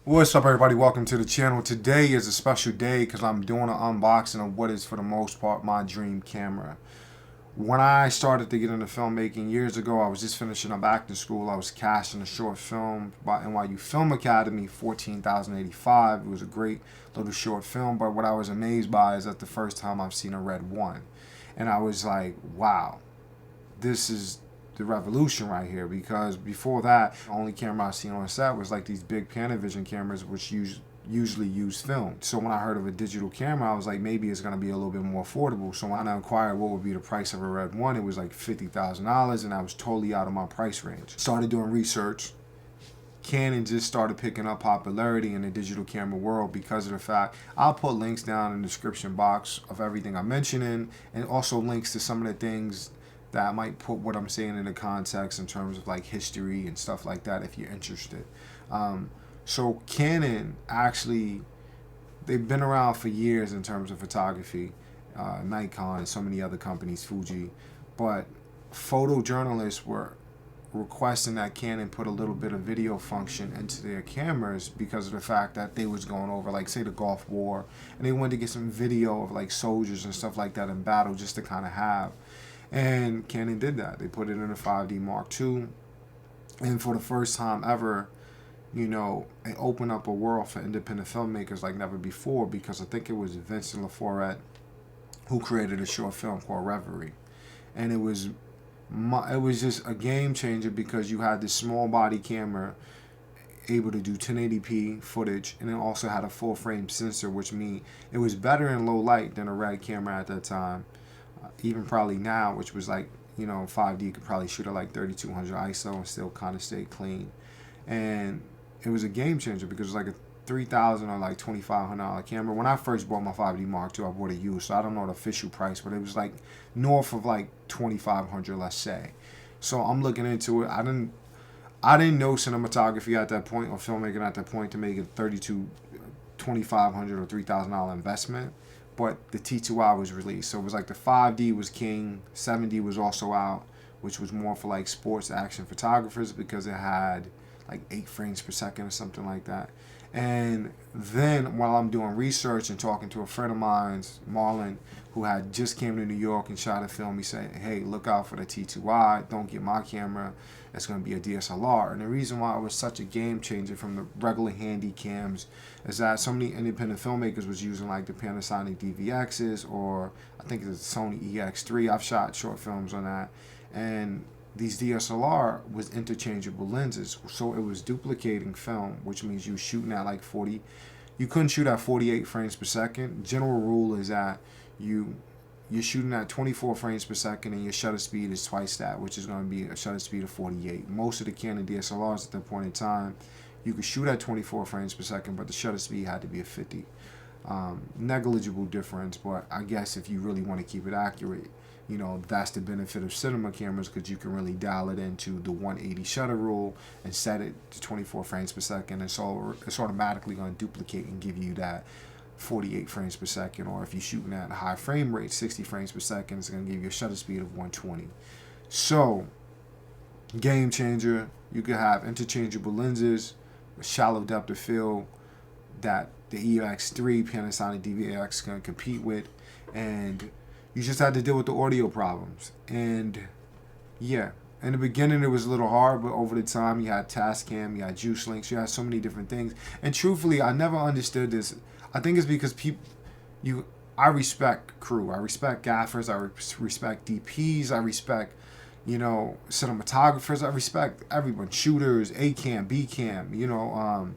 What's up, everybody? Welcome to the channel. Today is a special day because I'm doing an unboxing of what is, for the most part, my dream camera. When I started to get into filmmaking years ago, I was just finishing up acting school. I was cast in a short film by NYU Film Academy, 14,085. It was a great little short film, but what I was amazed by is that the first time I've seen a Red 1. And I was like, wow, this is the revolution right here, because before that, the only camera I seen on set was like these big Panavision cameras, which usually use film. So when I heard of a digital camera, I was like, maybe it's going to be a little bit more affordable. So when I inquired what would be the price of a Red 1, it was like $50,000, and I was totally out of my price range. Started doing research. Canon just started picking up popularity in the digital camera world because of the fact, I'll put links down in the description box of everything I'm mentioning, and also links to some of the things that might put what I'm saying into context in terms of like history and stuff like that if you're interested. So Canon, actually, they've been around for years in terms of photography, Nikon and so many other companies, Fuji, but photojournalists were requesting that Canon put a little bit of video function into their cameras because of the fact that they was going over, like, say, the Gulf War, and they wanted to get some video of like soldiers and stuff like that in battle just to kind of have. And Canon did that. They put it in a 5D Mark II. And for the first time ever, you know, it opened up a world for independent filmmakers like never before, because I think it was Vincent LaForette who created a short film called Reverie. And it was just a game changer because you had this small body camera able to do 1080p footage, and it also had a full frame sensor, which means it was better in low light than a Red camera at that time. Even probably now, which was like, you know, 5D could probably shoot at like 3200 ISO and still kind of stay clean. And it was a game changer because it was like a $3,000 or like $2,500 camera. When I first bought my 5D Mark II, I bought a used, so I don't know the official price, but it was like north of like $2,500, let's say. So I'm looking into it. I didn't know cinematography at that point, or filmmaking at that point, to make it $2,500 or $3,000 investment. But the T2i was released, so it was like the 5D was king, 7D was also out, which was more for like sports action photographers because it had like 8 frames per second or something like that. And then while I'm doing research and talking to a friend of mine, Marlon, who had just came to New York and shot a film, he said, hey, look out for the T2i, don't get my camera, it's going to be a DSLR. And the reason why it was such a game changer from the regular handy cams is that so many independent filmmakers was using like the Panasonic DVXs, or I think it's the Sony EX3. I've shot short films on that. And these DSLR was interchangeable lenses, so it was duplicating film, which means you shooting at like 40. You couldn't shoot at 48 frames per second. General rule is that you're shooting at 24 frames per second, and your shutter speed is twice that, which is going to be a shutter speed of 48. Most of the Canon DSLRs at that point in time, you could shoot at 24 frames per second, but the shutter speed had to be a 50. Negligible difference, but I guess if you really want to keep it accurate, you know, that's the benefit of cinema cameras, because you can really dial it into the 180 shutter rule and set it to 24 frames per second, and so it's automatically going to duplicate and give you that 48 frames per second. Or if you're shooting at a high frame rate, 60 frames per second, it's going to give you a shutter speed of 120. So, game changer. You could have interchangeable lenses, a shallow depth of field that the EX3 Panasonic DVX can compete with, and you just had to deal with the audio problems. And yeah, in the beginning it was a little hard, but over the time you had Tascam, you had Juice Links, you had so many different things. And truthfully, I never understood this. I think it's because I respect crew, I respect gaffers, I respect DPs, I respect, you know, cinematographers, I respect everyone, shooters, A cam, B cam, you know,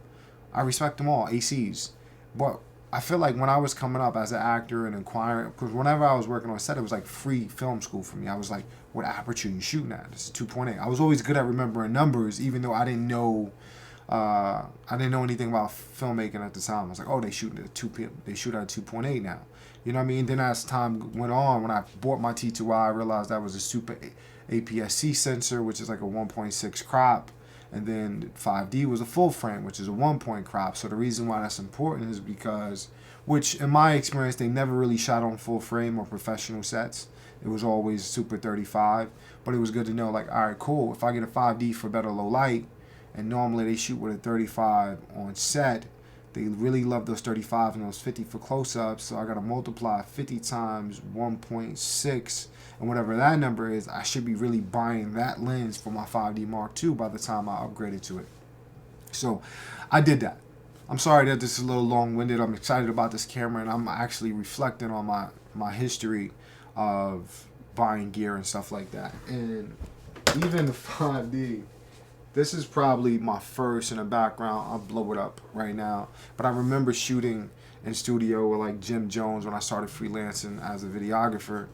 I respect them all, ACs. But I feel like when I was coming up as an actor and inquiring, because whenever I was working on set, it was like free film school for me. I was like, what aperture you shooting at? This is 2.8. I was always good at remembering numbers, even though I didn't know anything about filmmaking at the time. I was like, oh, they shoot at 2.8 now. You know what I mean? Then as time went on, when I bought my T2i, I realized that was a super APS-C sensor, which is like a 1.6 crop. And then 5D was a full frame, which is a 1-point crop. So the reason why that's important is because, which in my experience, they never really shot on full frame or professional sets. It was always Super 35. But it was good to know, like, all right, cool. If I get a 5D for better low light, and normally they shoot with a 35 on set. They really love those 35 and those 50 for close-ups, so I got to multiply 50 times 1.6, and whatever that number is, I should be really buying that lens for my 5D Mark II by the time I upgraded to it. So I did that. I'm sorry that this is a little long-winded. I'm excited about this camera, and I'm actually reflecting on my history of buying gear and stuff like that. And even the 5D, this is probably my first in the background. I'll blow it up right now. But I remember shooting in studio with like Jim Jones when I started freelancing as a videographer.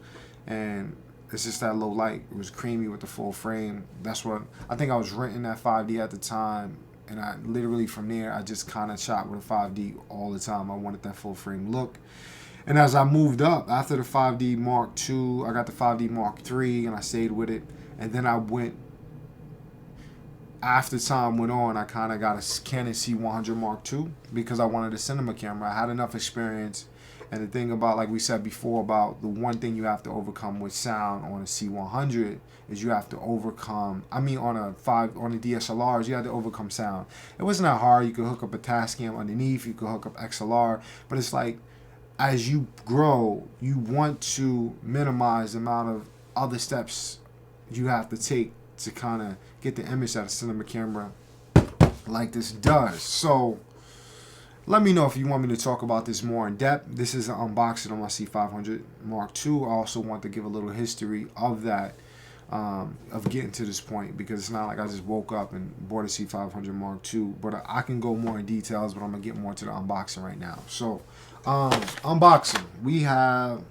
And it's just that low light. It was creamy with the full frame. That's what, I think I was renting that 5D at the time. And I literally from there, I just kind of shot with a 5D all the time. I wanted that full frame look. And as I moved up, after the 5D Mark II, I got the 5D Mark III, and I stayed with it. And then I went, after time went on, I kind of got a Canon C500 Mark II because I wanted a cinema camera. I had enough experience. And the thing about, like we said before, about the one thing you have to overcome with sound on a C100 is you have to overcome, on the DSLRs, you had to overcome sound. It wasn't that hard. You could hook up a Tascam underneath, you could hook up XLR, but it's like, as you grow, you want to minimize the amount of other steps you have to take to kind of get the image that a cinema camera like this does. So let me know if you want me to talk about this more in depth. This is an unboxing on my C500 Mark II. I also want to give a little history of that, of getting to this point, because it's not like I just woke up and bought a C500 Mark II, but I can go more in details, but I'm going to get more to the unboxing right now. So, unboxing. We have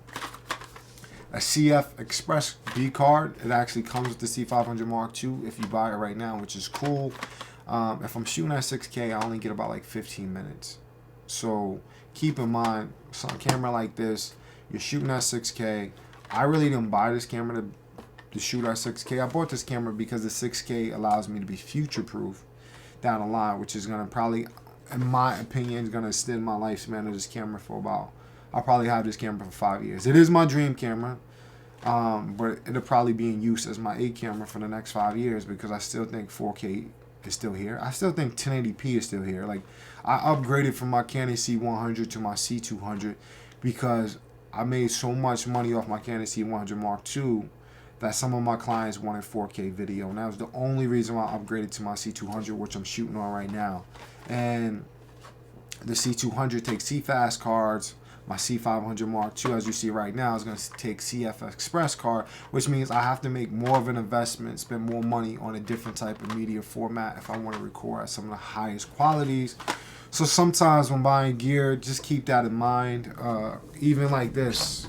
a CF Express B card. It actually comes with the C500 Mark II if you buy it right now, which is cool. If I'm shooting at 6K, I only get about like 15 minutes. So keep in mind, so on a camera like this, you're shooting at 6K. I really didn't buy this camera to shoot at 6K. I bought this camera because the 6K allows me to be future-proof down the line, which is going to probably, in my opinion, is going to extend my lifespan of this camera for about, I'll probably have this camera for 5 years. It is my dream camera, but it'll probably be in use as my A camera for the next 5 years because I still think 4K is still here. I still think 1080p is still here. Like, I upgraded from my Canon C100 to my C200 because I made so much money off my Canon C100 Mark II that some of my clients wanted 4K video, and that was the only reason why I upgraded to my C200, which I'm shooting on right now. And the C200 takes CFAS cards. My C500 Mark II, as you see right now, is going to take CF Express card, which means I have to make more of an investment, spend more money on a different type of media format if I want to record at some of the highest qualities. So sometimes when buying gear, just keep that in mind. Even like this,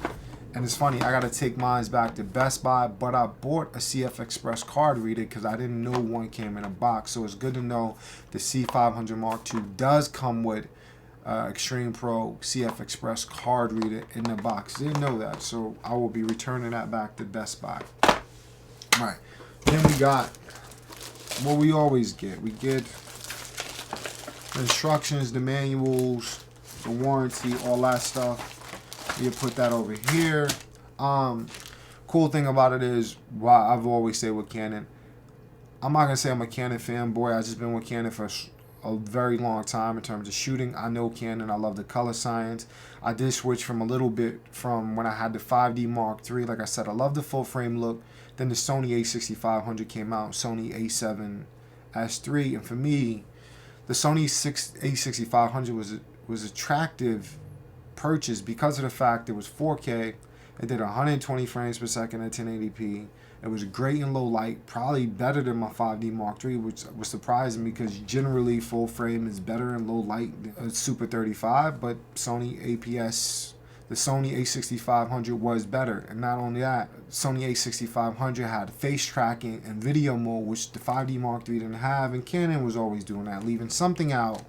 and it's funny, I got to take mine back to Best Buy, but I bought a CF Express card reader because I didn't know one came in a box. So it's good to know the C500 Mark II does come with Extreme Pro CF Express card reader in the box. Didn't know that, so I will be returning that back to Best Buy. Alright, then we got what we always get. We get the instructions, the manuals, the warranty, all that stuff. You put that over here. Cool thing about it is, why I've always said with Canon, I'm not gonna say I'm a Canon fanboy. I've just been with Canon for a very long time in terms of shooting. I know Canon. I love the color science. I did switch from a little bit from when I had the 5D Mark III. Like I said, I love the full frame look. Then the Sony A6500 came out, Sony A7S III, and for me, the Sony A6500 was attractive purchase because of the fact it was 4K. It did 120 frames per second at 1080p. It was great in low light, probably better than my 5D Mark III, which was surprising because generally full frame is better in low light than Super 35, but Sony APS, the Sony A6500 was better. And not only that, Sony A6500 had face tracking and video mode, which the 5D Mark III didn't have, and Canon was always doing that, leaving something out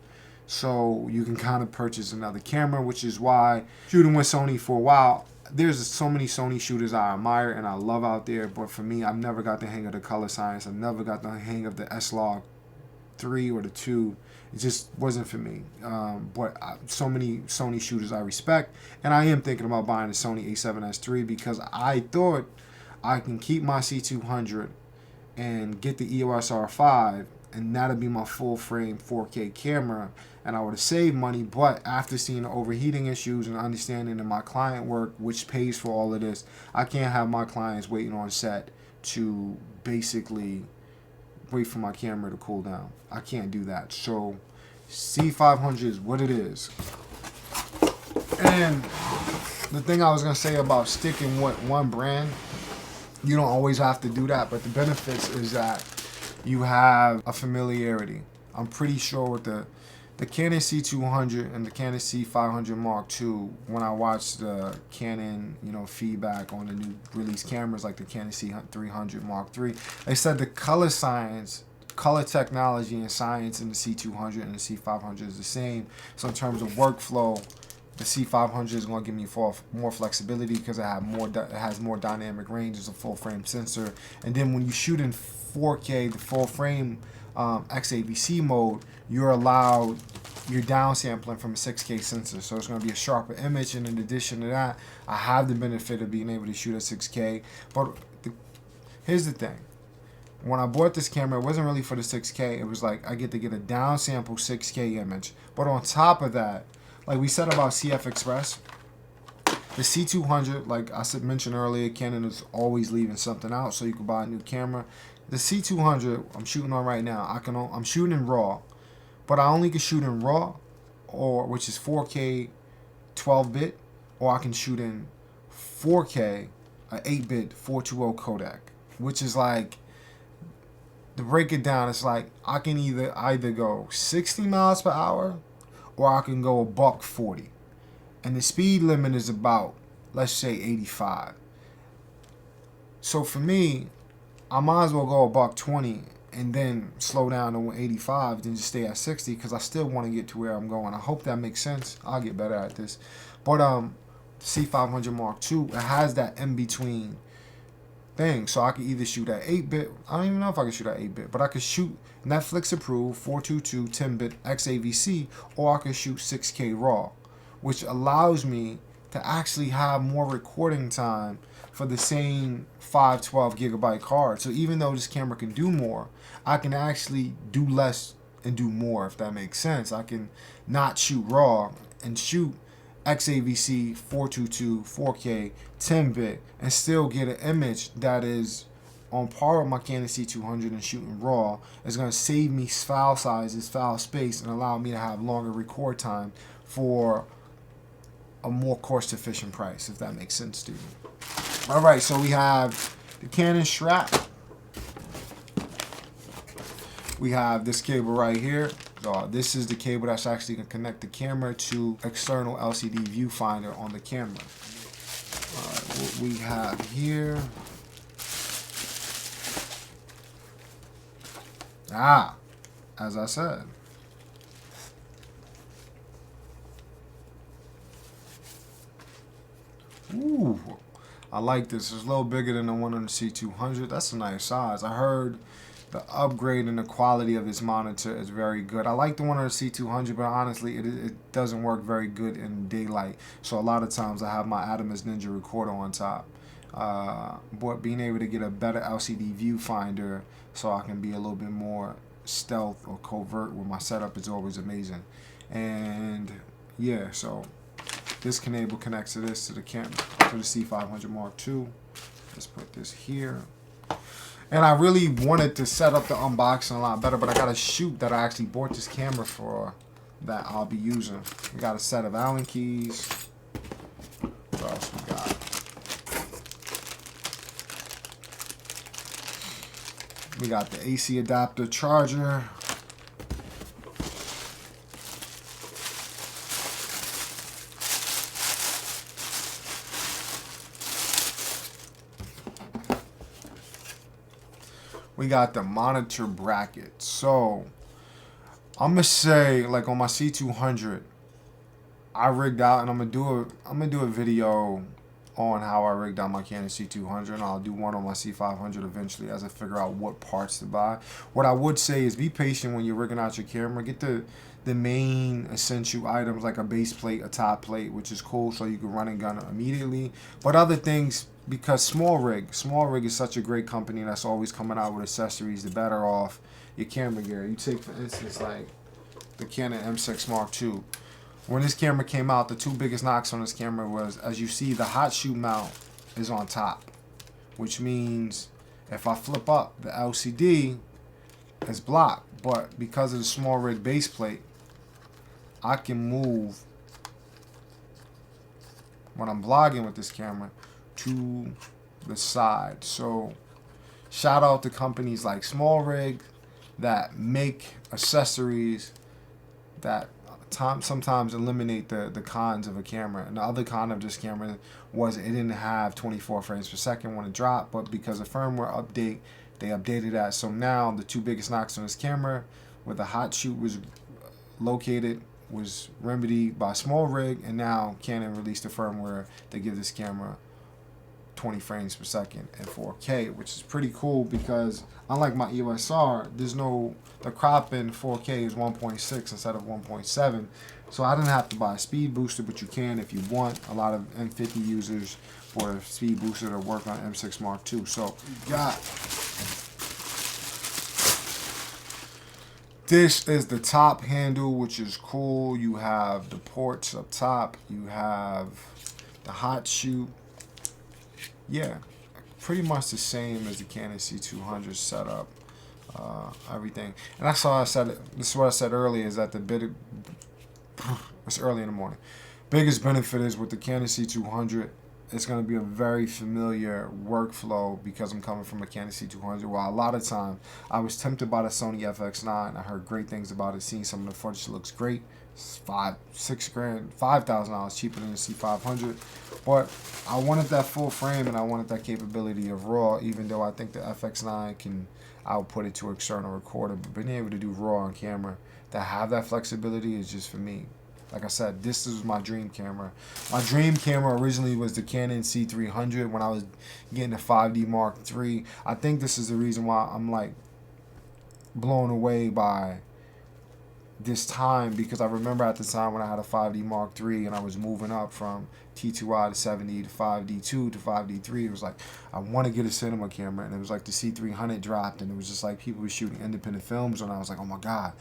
so you can kind of purchase another camera, which is why shooting with Sony for a while, there's so many Sony shooters I admire and I love out there, but for me, I've never got the hang of the color science. I've never got the hang of the S-Log 3 or the 2. It just wasn't for me. But so many Sony shooters I respect, and I am thinking about buying the Sony A7S III because I thought I can keep my C200 and get the EOS R5 and that'll be my full frame 4K camera, and I would have saved money. But after seeing the overheating issues and understanding that my client work, which pays for all of this, I can't have my clients waiting on set to basically wait for my camera to cool down. I can't do that. So C500 is what it is. And the thing I was going to say about sticking with one brand, you don't always have to do that, but the benefits is that you have a familiarity. I'm pretty sure with the Canon C200 and the Canon C500 Mark II, when I watched the Canon, feedback on the new release cameras like the Canon C300 Mark III, they said the color science, color technology and science in the C200 and the C500 is the same. So in terms of workflow, the C500 is going to give me more flexibility because it has more dynamic range. It's a full frame sensor, and then when you shoot in 4K, the full frame XAVC mode, you're downsampling from a 6K sensor, so it's going to be a sharper image. And in addition to that, I have the benefit of being able to shoot at 6K. But here's the thing: when I bought this camera, it wasn't really for the 6K. It was like I get to get a downsample 6K image, but on top of that, like we said about CF Express, the C200, like I mentioned earlier, Canon is always leaving something out so you can buy a new camera. The C200 I'm shooting on right now, I'm shooting in RAW, but I only can shoot in RAW, which is 4K 12-bit, or I can shoot in 4K, an 8-bit 420 codec, which is like, to break it down, it's like I can either go 60 miles per hour or I can go $140, and the speed limit is about, let's say, 85. So for me, I might as well go $120 and then slow down to 85, then just stay at 60 because I still want to get to where I'm going. I hope that makes sense. I'll get better at this. But C500 Mark II, it has that in between thing, so I can either shoot at 8-bit. I don't even know if I can shoot at 8-bit, but I could shoot Netflix approved 422 10-bit XAVC, or I could shoot 6K RAW, which allows me to actually have more recording time for the same 512 gigabyte card. So even though this camera can do more, I can actually do less and do more, if that makes sense. I can not shoot RAW and shoot XAVC 422 4K 10-bit and still get an image that is on par with my Canon C200 and shooting RAW. It's going to save me file sizes, file space, and allow me to have longer record time for a more cost efficient price, if that makes sense to you. Alright, so we have the Canon strap. We have this cable right here. This is the cable that's actually going to connect the camera to external LCD viewfinder on the camera. What we have here. As I said. Ooh, I like this. It's a little bigger than the one on the C200. That's a nice size. I heard the upgrade and the quality of this monitor is very good. I like the one on the C200, but honestly, it doesn't work very good in daylight. So a lot of times I have my Adamas Ninja recorder on top. But being able to get a better LCD viewfinder so I can be a little bit more stealth or covert with my setup is always amazing. And yeah, so this cable connects to this, to the camera, to the C500 Mark II. Let's put this here. And I really wanted to set up the unboxing a lot better, but I got a shoot that I actually bought this camera for that I'll be using. We got a set of Allen keys. What else we got? We got the AC adapter charger. We got the monitor bracket. So I'm gonna say, like on my C200, I rigged out, and I'm gonna do a video on how I rigged out my Canon C200, and I'll do one on my C500 eventually as I figure out what parts to buy. What I would say is be patient when you're rigging out your camera. Get the main essential items like a base plate, a top plate, which is cool, so you can run and gun immediately. But other things, because Small Rig is such a great company that's always coming out with accessories, the better off, your camera gear. You take, for instance, like the Canon M6 Mark II. When this camera came out, the two biggest knocks on this camera was, as you see, the hot shoe mount is on top, which means if I flip up the LCD, it's blocked. But because of the small rig base plate, I can move when I'm vlogging with this camera to the side. So shout out to companies like Small Rig that make accessories that sometimes eliminate the cons of a camera. And the other con of this camera was it didn't have 24 frames per second when it dropped, but because of firmware update, they updated that. So now the two biggest knocks on this camera, where the hot shoot was located, was remedied by Small Rig, and now Canon released the firmware that gives this camera 20 frames per second and 4K, which is pretty cool because unlike my EOS R, the crop in 4K is 1.6 instead of 1.7. So I didn't have to buy a speed booster, but you can if you want. A lot of M50 users for a speed booster to work on M6 Mark II. So you got this is the top handle, which is cool. You have the ports up top. You have the hot shoot. Yeah, pretty much the same as the Canon C200 setup. Everything. And that's all I said. This is what I said earlier, is that it's early in the morning. Biggest benefit is with the Canon C200, it's going to be a very familiar workflow because I'm coming from a Canon C200. While a lot of time I was tempted by the Sony FX9. I heard great things about it. Seeing some of the footage looks great. It's $5,000 cheaper than the C500. But I wanted that full frame and I wanted that capability of RAW, even though I think the FX9 can output it to external recorder. But being able to do RAW on camera that have that flexibility is just for me. Like I said, this is my dream camera. My dream camera originally was the Canon C300 when I was getting the 5D Mark III. I think this is the reason why I'm like blown away by this time, because I remember at the time when I had a 5D Mark III and I was moving up from T2i to 70 to 5D2 to 5D3. It was like, I want to get a cinema camera, and it was like the C300 dropped, and it was just like people were shooting independent films, and I was like, oh my god,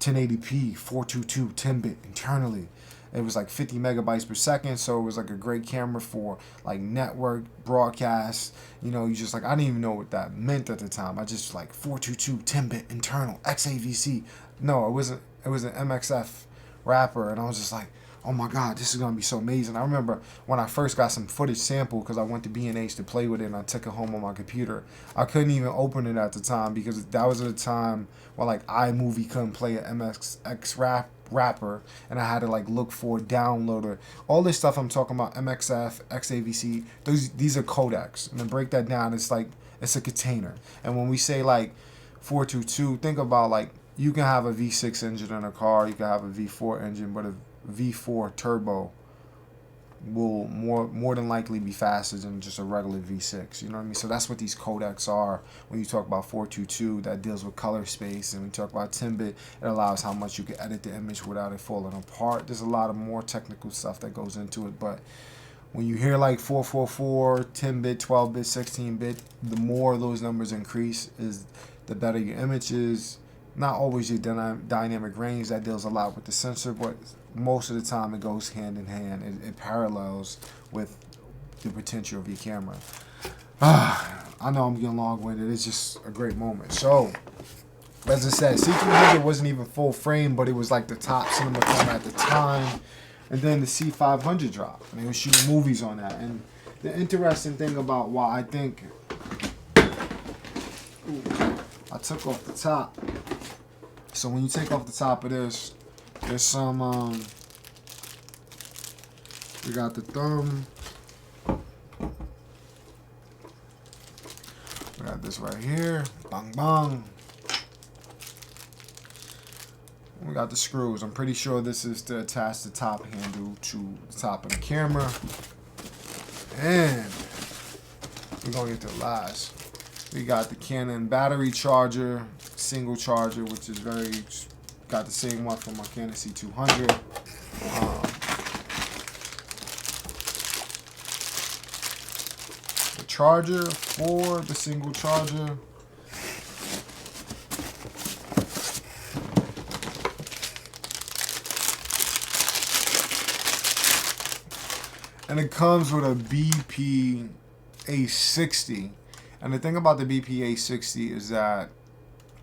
1080p, 422, 10-bit internally. It was like 50 megabytes per second, so it was like a great camera for like network broadcast. You know, you just like, I didn't even know what that meant at the time. I just like 422, 10-bit internal, XAVC. No, it wasn't. It was an MXF wrapper, and I was just like, oh my god, this is going to be so amazing. I remember when I first got some footage sample because I went to B&H to play with it, and I took it home on my computer. I couldn't even open it at the time because that was at a time when like iMovie couldn't play an MXF wrapper, and I had to like look for a downloader. All this stuff I'm talking about, MXF, XAVC, these are codecs. And to break that down, it's like, it's a container. And when we say like 422, think about like, you can have a V6 engine in a car, you can have a V4 engine, but a V4 turbo will more than likely be faster than just a regular V6. You know what I mean? So that's what these codecs are. When you talk about 422, that deals with color space, and when you talk about 10-bit, it allows how much you can edit the image without it falling apart. There's a lot of more technical stuff that goes into it, but when you hear like 444, 10-bit, 12-bit, 16-bit, the more those numbers increase, is the better your image is. Not always your dynamic range. That deals a lot with the sensor, but most of the time it goes hand in hand. It parallels with the potential of your camera. I know I'm getting long-winded. It's just a great moment. So, as I said, C300 wasn't even full frame, but it was like the top cinema camera at the time. And then the C500 dropped, and they were shooting movies on that. And the interesting thing about why I think I took off the top. So when you take off the top of this, there's some, we got the thumb. We got this right here, bang bang. We got the screws. I'm pretty sure this is to attach the top handle to the top of the camera. And we're gonna get to the last. We got the Canon battery charger, single charger, which is got the same one from my Canon C200. The charger for the single charger And it comes with a BP A60. And the thing about the BP A60 is that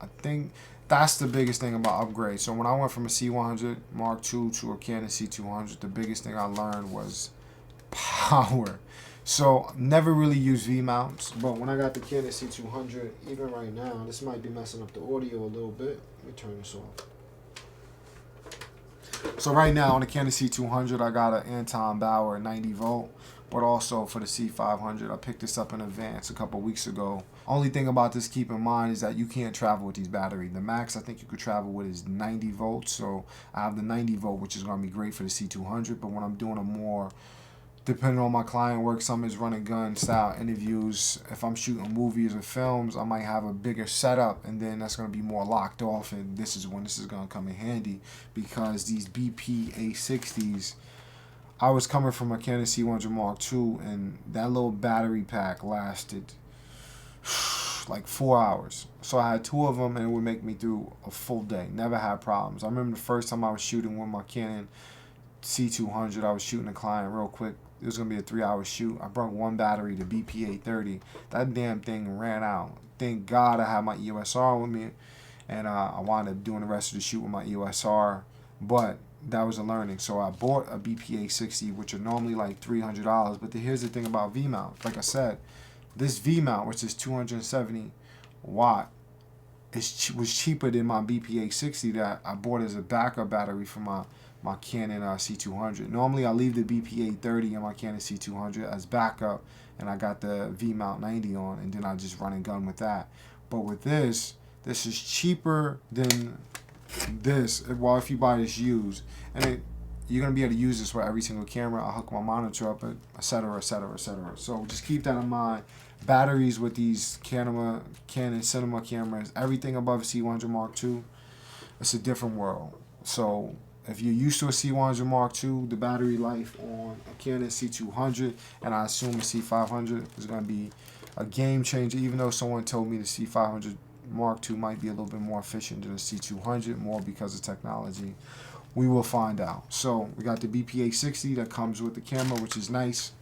I think that's the biggest thing about upgrade. So when I went from a C100 Mark II to a Canon C200, the biggest thing I learned was power. So never really used V mounts, but when I got the Canon C200, even right now, this might be messing up the audio a little bit. Let me turn this off. So right now on the Canon C200, I got an Anton Bauer 90 volt, but also for the C500, I picked this up in advance a couple weeks ago. Only thing about this, keep in mind, is that you can't travel with these batteries. The max I think you could travel with is 90 volts, so I have the 90 volt, which is going to be great for the C200, but when I'm doing a more, depending on my client work, some is run and gun style interviews. If I'm shooting movies or films, I might have a bigger setup, and then that's going to be more locked off, and this is when this is going to come in handy, because these BP A60s, I was coming from a Canon C100 Mark II, and that little battery pack lasted like 4 hours. So I had 2 of them, and it would make me through a full day. Never had problems. I remember the first time I was shooting with my Canon C200, I was shooting a client real quick. It was going to be a 3-hour shoot. I brought one battery to BP A30. That damn thing ran out. Thank God I had my EOS R with me, and I wound up doing the rest of the shoot with my EOS R. But that was a learning. So I bought a BP A60, which are normally like $300. But here's the thing about V-mount. Like I said, this V-mount, which is 270 watt, was cheaper than my BP A60 that I bought as a backup battery for my Canon C200. Normally I leave the BP A30 in my Canon C200 as backup, and I got the V-mount 90 on, and then I just run and gun with that. But with this is cheaper than this. Well, if you buy this used, and you're gonna be able to use this for every single camera. I'll hook my monitor up, etc., etc., etc. So just keep that in mind. Batteries with these Canon cinema cameras, everything above a C100 Mark II, it's a different world. So if you're used to a C100 Mark II, the battery life on a Canon C200, and I assume a C500, is going to be a game changer, even though someone told me the C500 Mark II might be a little bit more efficient than the C200, more because of technology. We will find out. So we got the BP A60 that comes with the camera, which is nice.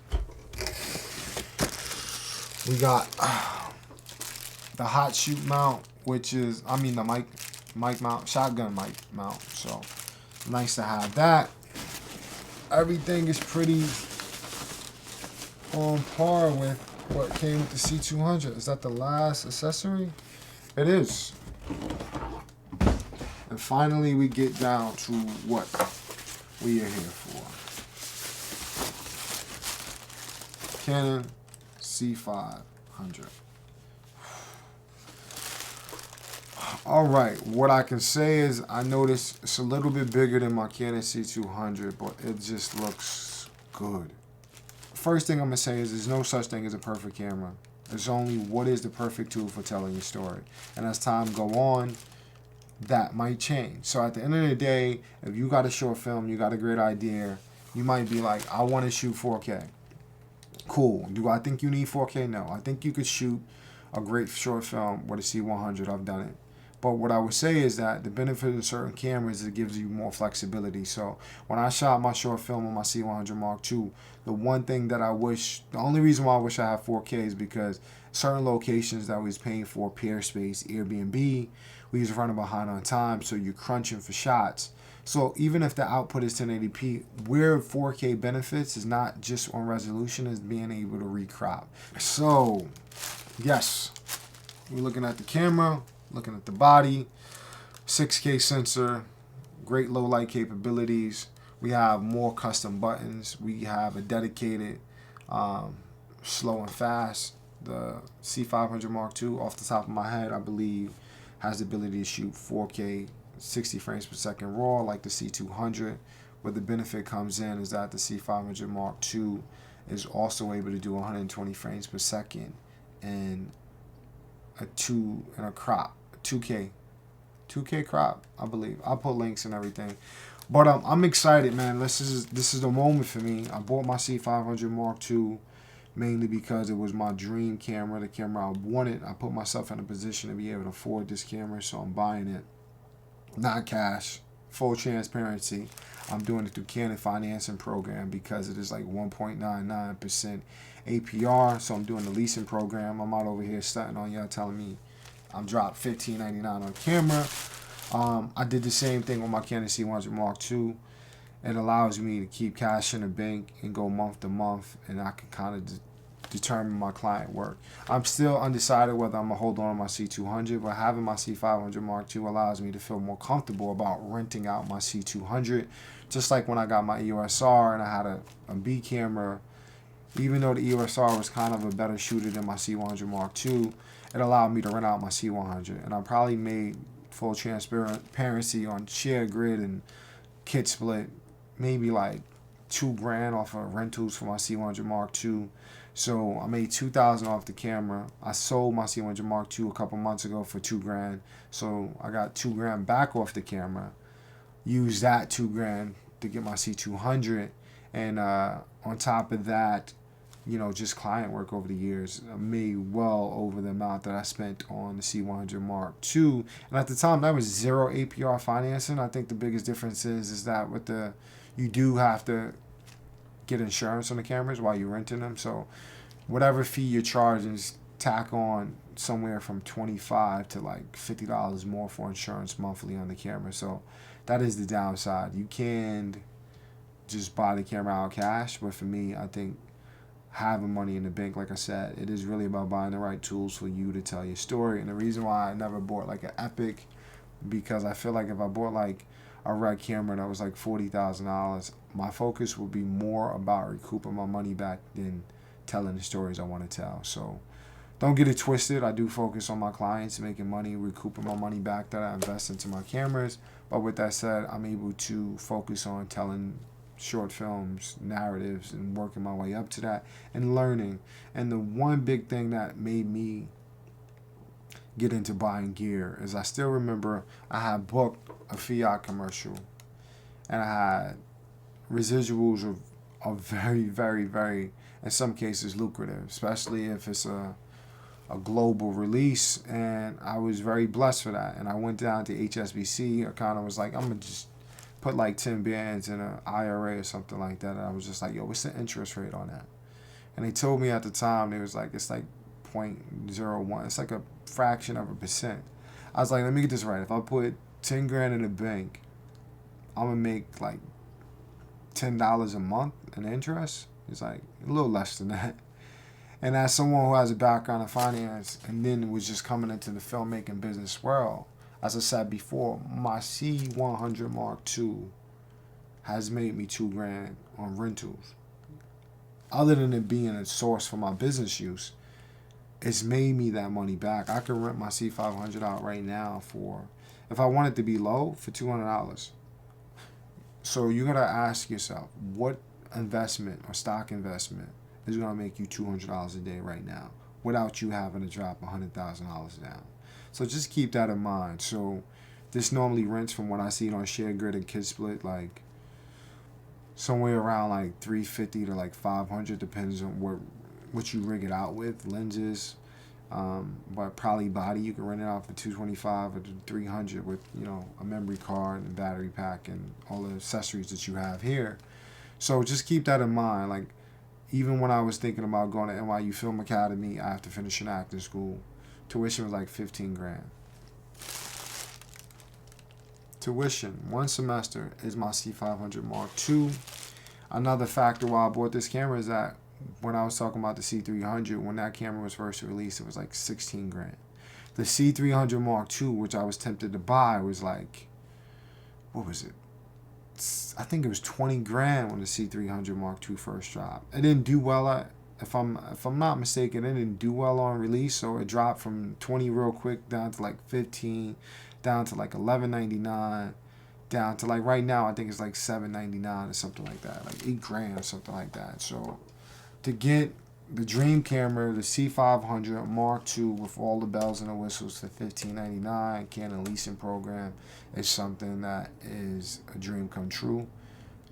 We got the hot shoot mount, which is, the mic mount, shotgun mic mount. So nice to have that. Everything is pretty on par with what came with the C200. Is that the last accessory? It is. And finally we get down to what we are here for. Canon C500. Alright, what I can say is I noticed it's a little bit bigger than my Canon C200, but it just looks good. First thing I'm going to say is there's no such thing as a perfect camera. There's only what is the perfect tool for telling your story. And as time go on, that might change. So at the end of the day, if you got a short film, you got a great idea, you might be like, I want to shoot 4K. Cool. Do I think you need 4K? No. I think you could shoot a great short film with a C100. I've done it. But what I would say is that the benefit of certain cameras is it gives you more flexibility. So when I shot my short film on my C100 Mark II, the only reason why I wish I had 4K is because certain locations that we was paying for, Peerspace, Airbnb, we was running behind on time, so you're crunching for shots. So even if the output is 1080p, where 4K benefits is not just on resolution, is being able to recrop. So yes, we're looking at the camera, looking at the body, 6K sensor, great low light capabilities. We have more custom buttons. We have a dedicated slow and fast. The C500 Mark II, off the top of my head, I believe has the ability to shoot 4K 60 frames per second raw like the C200. Where the benefit comes in is that the C500 Mark II is also able to do 120 frames per second and a crop, 2K crop, I believe. I'll put links and everything. But I'm excited, man. This is the moment for me. I bought my C500 Mark II mainly because it was my dream camera, the camera I wanted. I put myself in a position to be able to afford this camera, so I'm buying it. Not cash, full transparency, I'm doing it through Canon financing program because it is like 1.99% APR. So I'm doing the leasing program. I'm out over here stunting on y'all, telling me I'm dropped $15.99 on camera. I did the same thing with my Canon C500 Mark II. It allows me to keep cash in the bank and go month to month, and I can kind of determine my client work. I'm still undecided whether I'm going to hold on to my C200, but having my C500 Mark II allows me to feel more comfortable about renting out my C200. Just like when I got my EOS R and I had a B camera, even though the EOS R was kind of a better shooter than my C100 Mark II, it allowed me to rent out my C100. And I probably made full transparency on share grid and kit split, maybe like $2,000 off of rentals for my C100 Mark II. So I made $2,000 off the camera. I sold my C100 Mark II a couple months ago for $2,000. So I got $2,000 back off the camera. Used that $2,000 to get my C200, and on top of that, you know, just client work over the years. I made well over the amount that I spent on the C100 Mark II. And at the time, that was 0 APR financing. I think the biggest difference is that with the, you do have to get insurance on the cameras while you're renting them. So whatever fee you're charging, is tack on somewhere from $25 to like $50 more for insurance monthly on the camera. So that is the downside. You can just buy the camera out cash, but for me, I think having money in the bank, like I said, it is really about buying the right tools for you to tell your story. And the reason why I never bought like an Epic, because I feel like if I bought like a red camera that was like $40,000, my focus would be more about recouping my money back than telling the stories I want to tell. So don't get it twisted. I do focus on my clients making money, recouping my money back that I invest into my cameras. But with that said, I'm able to focus on telling short films, narratives, and working my way up to that and learning. And the one big thing that made me get into buying gear is I still remember I had booked a Fiat commercial and I had residuals of very, very, very, in some cases, lucrative, especially if it's a global release, and I was very blessed for that. And I went down to HSBC. I kind of was like, I'm gonna just put like 10 bands in an IRA or something like that. And I was just like, yo, what's the interest rate on that? And they told me at the time, they was like, it's like 0.01. It's like a fraction of a percent. I was like, let me get this right. If I put 10 grand in the bank, I'm gonna make like $10 a month in interest. It's like a little less than that. And as someone who has a background in finance and then was just coming into the filmmaking business world, as I said before, my C100 Mark II has made me $2,000 on rentals. Other than it being a source for my business use, it's made me that money back. I can rent my C500 out right now for, if I want it to be low, for $200. So you gotta ask yourself, what investment or stock investment is gonna make you $200 a day right now without you having to drop $100,000 down? So just keep that in mind. So this normally rents, from what I see it on Share Grid and Kid Split, like somewhere around like $350 to like $500, depends on what you rig it out with, lenses. But probably body, you can rent it out for $225 or $300 with, you know, a memory card and battery pack and all the accessories that you have here. So just keep that in mind. Like, even when I was thinking about going to NYU Film Academy after finishing acting school, tuition was like $15,000. Tuition, one semester, is my C500 Mark II. Another factor why I bought this camera is that when I was talking about the C300, when that camera was first released, it was like $16,000. The C300 Mark II, which I was tempted to buy, was like, what was it? I think it was $20,000 when the C300 Mark II first dropped. It didn't do well if I'm not mistaken, it didn't do well on release, so it dropped from 20 real quick down to like 15, down to like $11.99, down to like right now I think it's like $7.99 or something like that, like $8,000 or something like that. So to get the dream camera, the C500 Mark II with all the bells and the whistles for $15.99, Canon leasing program, is something that is a dream come true.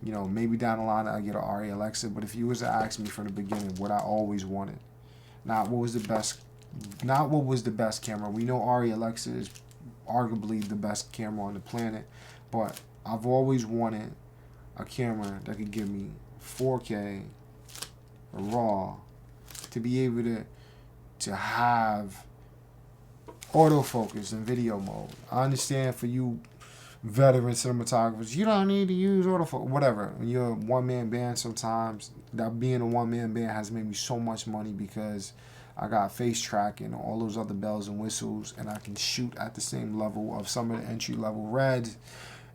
You know, maybe down the line I get an RA Alexa, but if you was to ask me from the beginning what I always wanted, not what was the best camera. We know RA Alexa is arguably the best camera on the planet, but I've always wanted a camera that could give me 4K RAW, to be able to have autofocus in video mode. I understand for you veteran cinematographers, you don't need to use autofocus, whatever. When you're a one-man band, sometimes that being a one-man band has made me so much money because I got face tracking and all those other bells and whistles, and I can shoot at the same level of some of the entry-level reds.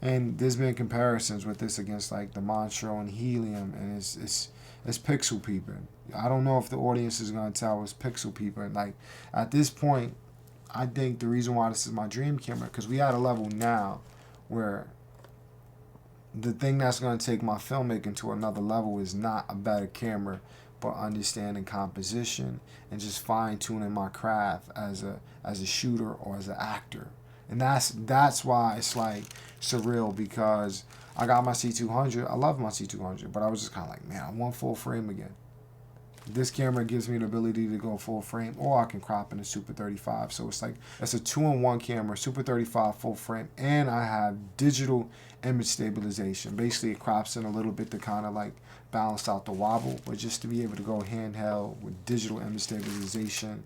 And there's been comparisons with this against like the Monstro and Helium, and it's pixel peeping. I don't know if the audience is gonna tell it's pixel peeping. Like at this point, I think the reason why this is my dream camera, because we at a level now where the thing that's going to take my filmmaking to another level is not a better camera, but understanding composition and just fine-tuning my craft as a shooter or as an actor. And that's why it's like surreal, because I got my C200. I love my C200, but I was just kind of like, man, I want full frame again. This camera gives me the ability to go full frame, or I can crop in a Super 35. So it's like, it's a 2-in-1 camera, Super 35 full frame, and I have digital image stabilization. Basically, it crops in a little bit to kind of like balance out the wobble, but just to be able to go handheld with digital image stabilization,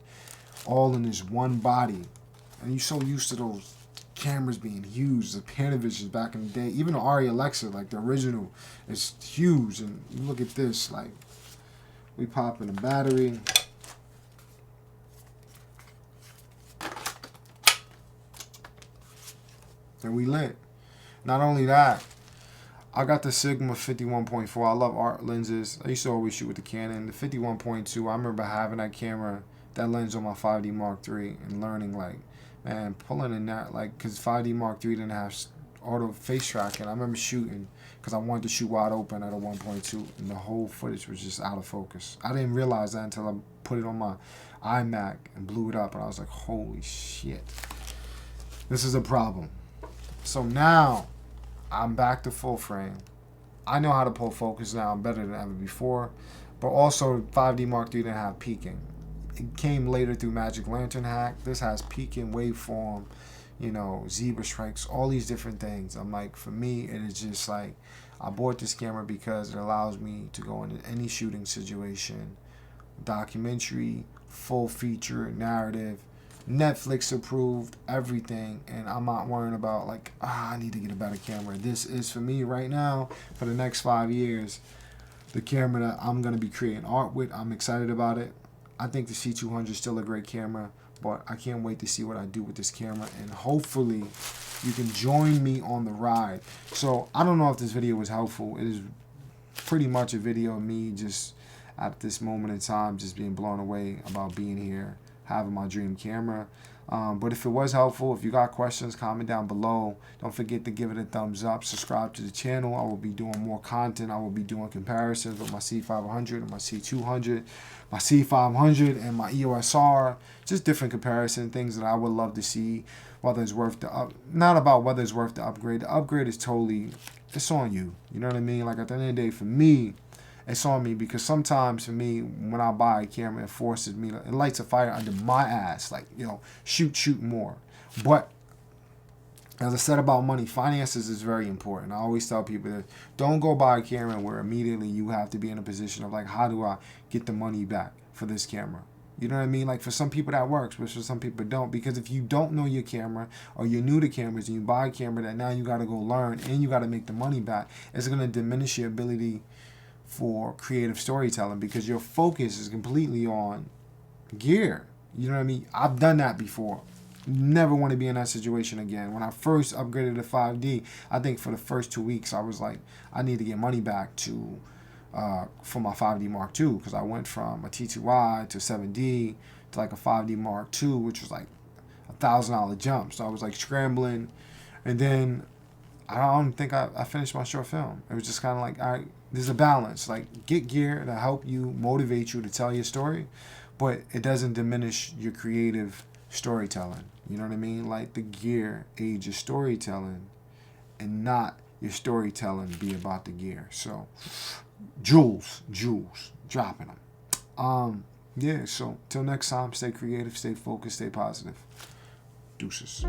all in this one body. And you're so used to those cameras being huge, the Panavisions back in the day. Even the Arri Alexa, like the original, is huge. And you look at this, like, we pop in a battery. And we lit. Not only that, I got the Sigma 51.4. I love art lenses. I used to always shoot with the Canon. The 51.2, I remember having that camera, that lens on my 5D Mark III, and learning like, man, pulling in that, like, because 5D Mark III didn't have auto face tracking. I remember shooting because I wanted to shoot wide open at a 1.2, and the whole footage was just out of focus. I didn't realize that until I put it on my iMac and blew it up, and I was like, holy shit, this is a problem. So now I'm back to full frame. I know how to pull focus now. I'm better than ever before. But also 5D Mark III didn't have peaking. It came later through Magic Lantern hack. This has peaking, waveform, you know, zebra strikes, all these different things. I'm like, for me, it is just like, I bought this camera because it allows me to go into any shooting situation, documentary, full feature, narrative, Netflix approved, everything, and I'm not worrying about like, I need to get a better camera. This is, for me right now, for the next 5 years, the camera that I'm going to be creating art with. I'm excited about it. I think the C200 is still a great camera, but I can't wait to see what I do with this camera, and hopefully you can join me on the ride. So I don't know if this video was helpful. It is pretty much a video of me just at this moment in time just being blown away about being here, having my dream camera. But if it was helpful, if you got questions, comment down below. Don't forget to give it a thumbs up. Subscribe to the channel. I will be doing more content. I will be doing comparisons with my C500 and my C200, my C500 and my EOS R. Just different comparison, things that I would love to see, whether it's worth the not about whether it's worth the upgrade. The upgrade is totally, it's on you. You know what I mean? Like at the end of the day, for me, it's on me, because sometimes for me, when I buy a camera, it forces me, it lights a fire under my ass, like, you know, shoot more. But as I said about money, finances is very important. I always tell people that don't go buy a camera where immediately you have to be in a position of like, how do I get the money back for this camera? You know what I mean? Like for some people that works, but for some people don't. Because if you don't know your camera, or you're new to cameras and you buy a camera that now you got to go learn and you got to make the money back, it's going to diminish your ability for creative storytelling, because your focus is completely on gear. You know what I mean? I've done that before. Never want to be in that situation again. When I first upgraded to 5D, I think for the first 2 weeks I was like, I need to get money back to for my 5D Mark II, because I went from a T2i to 7D to like a 5D Mark II, which was like $1,000 jump. So I was like scrambling, and then I don't think I finished my short film. It was just kind of like, all right, there's a balance. Like, get gear to help you, motivate you to tell your story, but it doesn't diminish your creative storytelling. You know what I mean? Like, the gear aids your storytelling, and not your storytelling be about the gear. So, jewels, dropping them. Yeah, so till next time, stay creative, stay focused, stay positive. Deuces.